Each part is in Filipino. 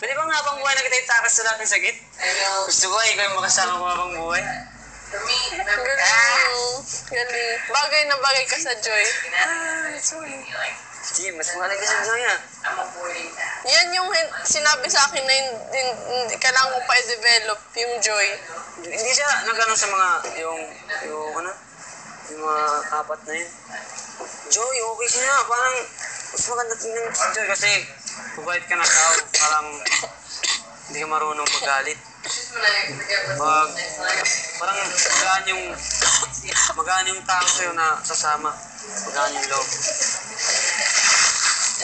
Pwede bang habang buhay na kita itakas sa lahat ng sakit? Gusto ko, ikaw yung makasama ko habang buhay. Galing. Bagay na bagay ka sa Joy. Sorry. Sige, mas magaling ka sa Joy ah. Yan yung sinabi sa akin na hindi kailangan ko pa i-develop yung Joy. Hindi siya nagano sa mga, yung mga apat na yun. Joy, okay siya. Parang, mas maganda tingnan si Joy kasi mabait ka na tao. Parang, hindi ka marunong magalit. Parang magaan yung tao sa'yo na sasama. Magaan yung loob.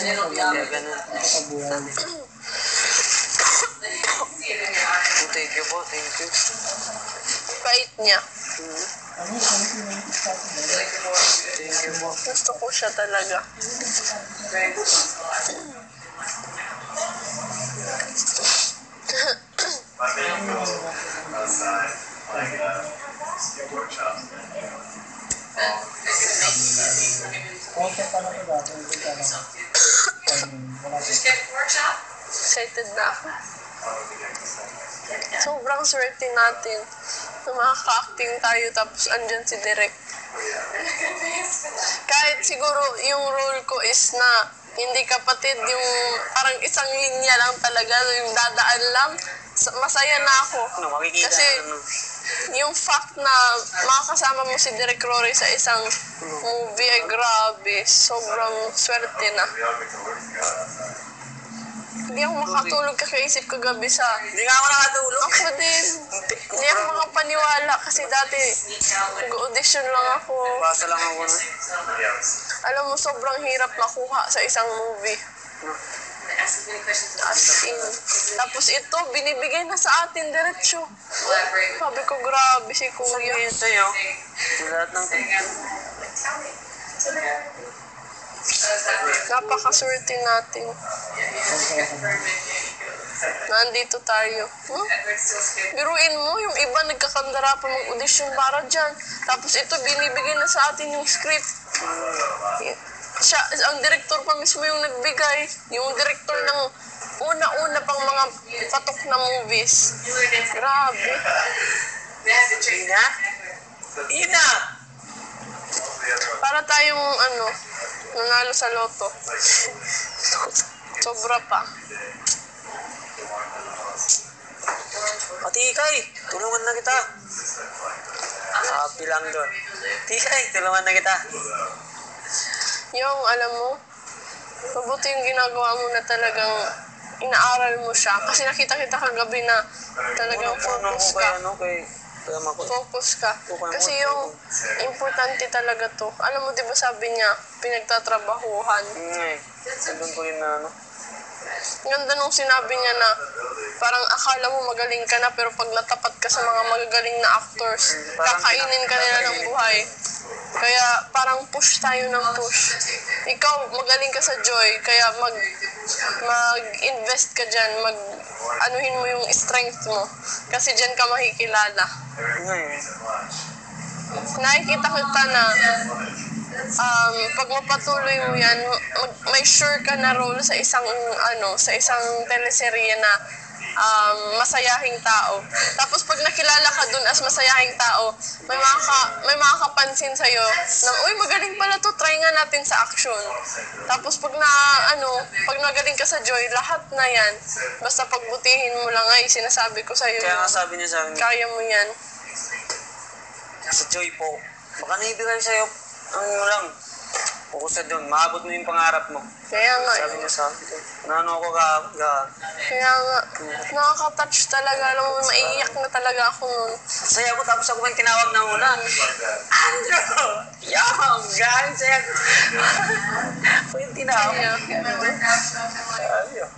Kaya ganun. Thank you po, thank you. Bait niya. Thank you po. Gusto ko siya talaga. Excited na ako. Sobrang swerte natin na makaka-acting tayo tapos andyan si Direk. Kahit siguro yung role ko is na hindi kapatid, yung parang isang linya lang talaga, yung dadaan lang, masaya na ako. Kasi yung fact na makakasama mo si Direk Rory sa isang movie ay grabe, sobrang swerte na. Hindi ako makatulog kakaisip kagabi sa... Hindi nga ako nakatulog. Ako din. Hindi ako makapaniwala kasi dati nag-audition lang ako. Basa lang ako na. Alam mo, sobrang hirap makuha sa isang movie. As in. Tapos ito, binibigay na sa atin diretsyo. Sabi ko, grabe si Kuya. Sabihin sa'yo, lahat ng... Napakaswerte natin. Nandito tayo. Biruin mo, yung iba nagkakandara pa mag-audition para dyan. Tapos ito, binibigay na sa atin yung script. Siya, ang director pa mismo yung nagbigay. Yung director ng una-una pang mga patok na movies. Grabe. Ina? Ina! Para tayong nanalo sa loto. Sobra pa. Tikay, tulungan na kita. Happy lang doon. Tikay, tulungan na kita. Yung, alam mo, mabuti yung ginagawa mo na talagang inaaral mo siya. Kasi nakita kita kagabi na talagang focus ka. Focus ka. Kasi yung importante talaga to. Alam mo, di ba sabi niya, pinagtatrabahuhan. Doon ko yun na Ganda nung sinabi niya na parang akala mo magaling ka na pero pag natapat ka sa mga magagaling na actors, kakainin ka nila ng buhay. Kaya parang push tayo ng push. Ikaw, magaling ka sa Joy, kaya mag-invest ka dyan, anuhin mo yung strength mo. Kasi dyan ka makikilala. Nakikita kita na pag mapatuloy mo yan, may sure ka na role sa isang teleserye na masayahing tao. Tapos pag nakilala ka dun as masayahing tao, may makakapansin sa'yo na, uy, magaling pala to, try nga natin sa action. Tapos pag nagaling ka sa Joy, lahat na yan. Basta pagbutihin mo lang ay sinasabi ko sa'yo. Kaya nga sabi niya sa akin, kaya mo yan. Sa Joy po, baka naibigay sa'yo, lang, focus na doon, maabot mo yung pangarap mo. Kaya nga. Sabi niya sa akin, naano ako Kaya nga, nakaka-touch talaga. Alam mo, maiiyak na talaga ako nun. Saya ko, tapos ako may tinawag na una. Andrew! Yung! Galing saya ko. Ako yung tinawag. Ayaw.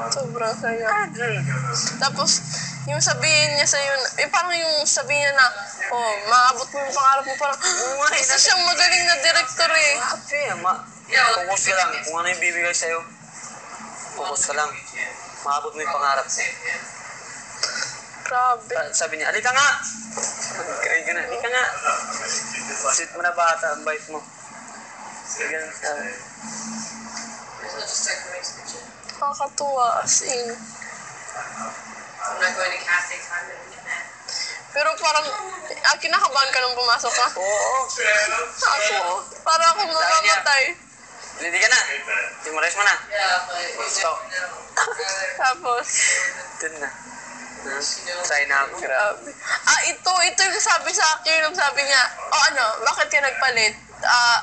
Sobrang saya. Tapos, yung sabihin niya sa'yo, parang yung sabihin niya na, maabot mo yung pangarap mo, parang, isa siyang magaling na director eh. Focus ka lang. Kung ano yung bibigay sa'yo, focus ka lang. Maabot mo yung pangarap mo. Grabe. Sabi niya, alika nga! Kain ka na, alika nga! Sit mo na bata, ang bite mo. Ganun sabi. just start going to the gym. Nakakatuwa, as in. I'm not going to cafe time and get mad. Pero parang, kinakabahan ka nung pumasok ka? Oo. Ako, para ako mamamatay. Hindi ka na. Timores mo na. Yeah, but it's Stop. Tapos, Dun na. Try na ako. grabe. Ito yung sabi sa akin, sabi niya, bakit ka nagpalit?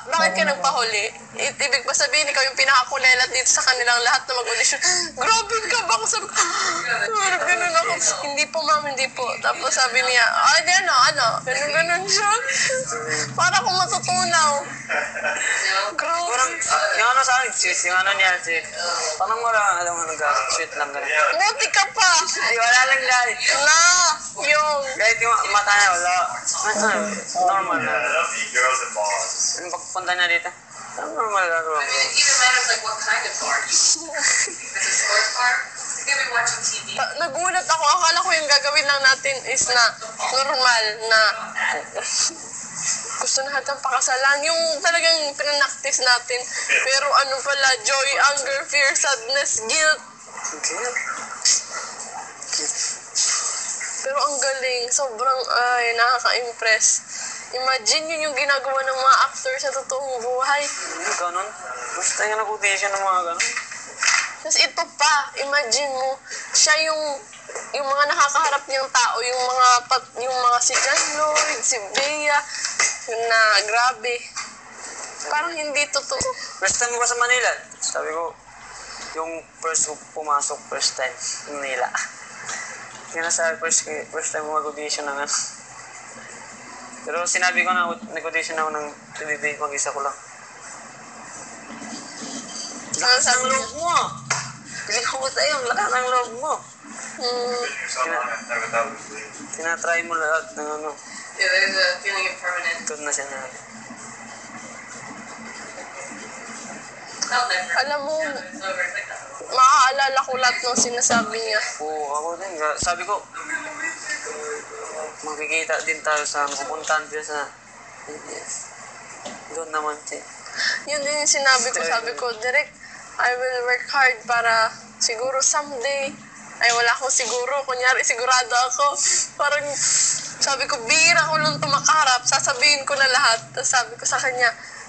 Bakit ka nagpahuli? Ibig ba sabihin, ikaw yung pinakakulelat dito sa kanilang lahat na mag-audition? Grabe ka ba? Sabi ko, parang ganun ako. Hindi po, ma'am, hindi po. Tapos sabi niya, di ganun siya. Para akong matutunaw. Grabe. Parang, yung ano sa akin, sis, yung ano niya, sis. Parang wala, alam mo, nag-sweet lang ganun. Buti ka pa. Ay, wala lang guys. Yung. Kahit yung mata niya, wala. Normal na. Girls and balls. Yung pagpunta niya dito, normal na. I mean, it even matters like what kind of bar. If it's a sports bar, it's gonna be watching TV. Nagulat ako. Akala ko yung gagawin lang natin is na normal na gusto na hatang pakasalan. Yung talagang pinanaktis natin. Pero ano pala, joy, anger, fear, sadness, guilt. Pero ang galing. Sobrang, nakaka-impress. Imagine yun yung ginagawa ng mga actors sa totoong buhay. Ganon. Basta yung nag-audition ng mga ganon. Tapos ito pa, imagine mo, siya yung mga nakakaharap niyang tao, yung mga si John Lloyd, si Bea, na grabe. Parang hindi totoo. First time mo ba sa Manila? Sabi ko, yung first pumasok, first time, Manila. Hindi na sabi, first time mo mag-audition ng ano. Pero sinabi ko na nag-audition ako ng PBB, mag-isa ko lang. Lakas ng loob mo! Pili ko ba sa'yo, lakas ng loob mo! Tinatry mo lahat ng ano. Yeah, there's a feeling of permanence. Doon na siya na. I'll never. Alam mo, It's over. It's like that. maaalala ko lahat ng sinasabi niya. Oo, ako din. Sabi ko, makikita din tayo sa pupuntahan din sa doon naman siya. Yun din yung sinabi ko. Sabi ko, Direk, I will work hard para siguro someday, wala akong siguro. Kunyari, sigurado ako. Parang, sabi ko, bihira ko lang tumakarap. Sasabihin ko na lahat. Tapos sabi ko sa kanya,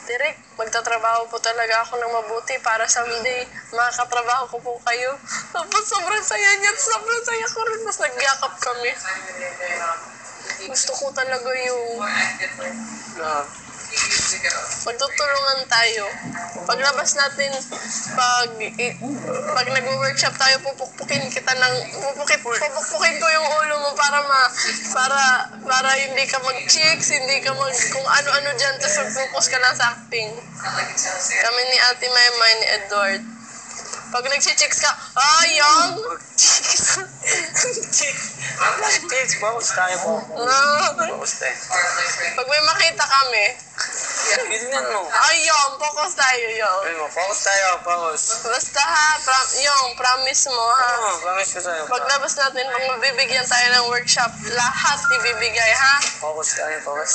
Direk, magtatrabaho po talaga ako ng mabuti para someday makakatrabaho ko po kayo. Tapos sobrang saya niya at sobrang saya ko rin. Tapos nagyakap kami. Gusto ko talaga yung More actively. Ah, A few years ago. magtutulungan tayo. Paglabas natin, pag nag-workshop tayo, pupukpukin ko yung ulo mo para hindi ka mag-chicks, hindi ka kung ano-ano dyan, tapos focus ka lang sa acting. Not like a teleseries. Kami ni Ate Maymay, ni Edward. Pag nag-chicks ka, young! Kids, bawas tayo po. Bawas tayo. Or like Pag may makita kami, Tignan mo. young, focus tayo, young. Ayun mo, focus tayo, focus. Basta ha, young, promise mo ha. Oo, promise ko sa'yo. Paglabas natin, pag mabibigyan tayo ng workshop, lahat ibibigay, ha? Focus tayo, focus.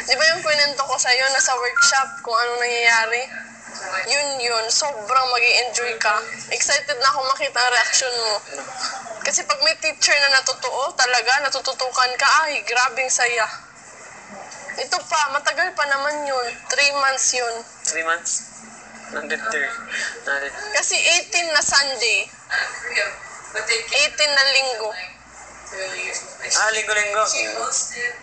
Di ba yung kwento ko sa'yo na sa workshop kung ano nangyayari? Yun, sobrang mag-i-enjoy ka. Excited na ako makita ang reaction mo. Kasi pag may teacher na natututukan ka, grabing saya. Ito pa, matagal pa naman yun. 3 months yun. 3 months? Nandito. Kasi 18 na Sunday, Korea. But they 18 na linggo. like 2 years. Linggo-linggo. She hosted